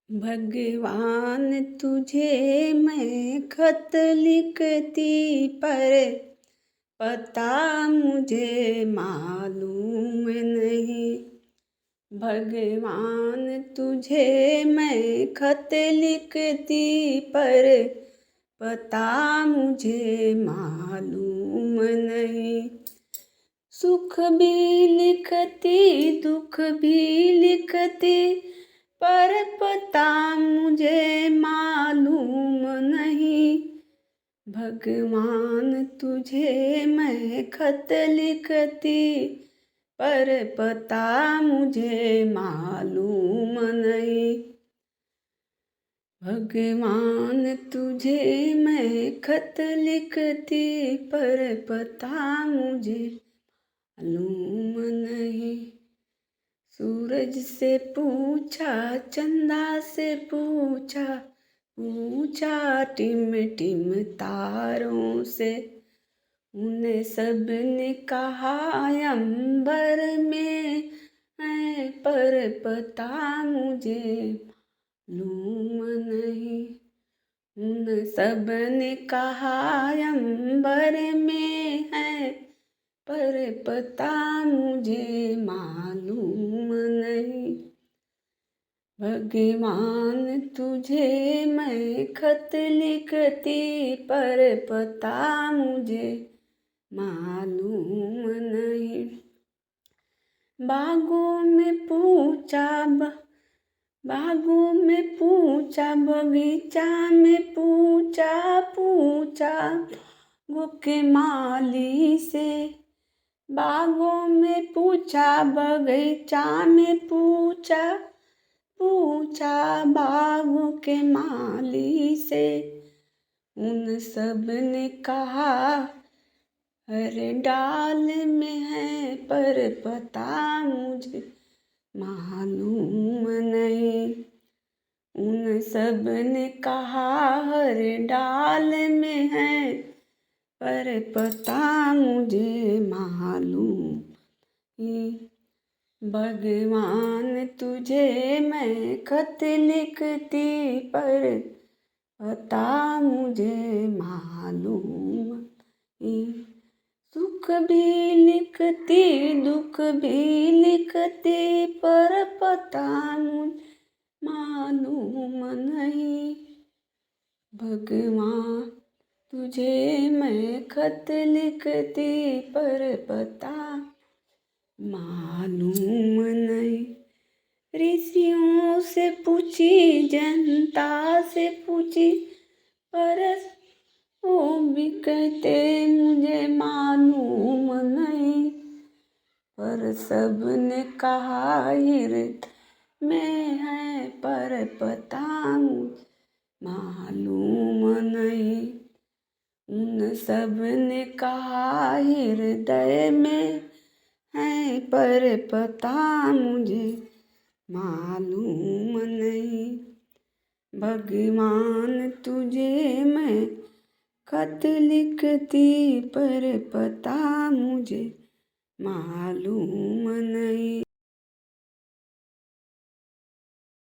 भगवान तुझे मैं खत लिखती पर पता मुझे मालूम नहीं। भगवान तुझे मैं खत लिखती पर पता मुझे मालूम नहीं। सुख भी लिखती दुख भी लिखती पर पता मुझे मालूम नहीं। भगवान तुझे मैं खत लिखती पर पता मुझे मालूम नहीं। भगवान तुझे मैं खत लिखती पर पता मुझे मालूम नहीं। सूरज से पूछा चंदा से पूछा पूछा टिम टिम तारों से, उन्हें सब ने कहा अंबर में है पर पता मुझे मालूम नहीं। उन सब ने कहा अंबर में है पर पता मुझे मालूम नहीं। भगवान तुझे मैं खत लिखती पर पता मुझे मालूम नहीं। बागों में पूछा बगीचा में पूछा बागों के माली से। बागों में पूछा बगीचा में पूछा बागों के माली से, उन सब ने कहा हर डाल में है पर पता मुझे मालूम नहीं। उन सब ने कहा हर डाल में है पर पता मुझे मालूम नहीं। भगवान तुझे मैं खत लिखती पर पता मुझे मालूम नहीं। सुख भी लिखती दुख भी लिखती पर पता मुझे मालूम नहीं। भगवान तुझे मैं खत लिखती पर पता मालूम नहीं। ऋषियों से पूछी जनता से पूछी पर वो भी कहते मुझे मालूम नहीं। पर सब ने कहा हृदय में है पर पता मुझे मालूम नहीं। उन सब ने कहा हृदय में है पर पता मुझे मालूम नहीं। भगवान तुझे मैं खत लिखती पर पता मुझे मालूम नहीं।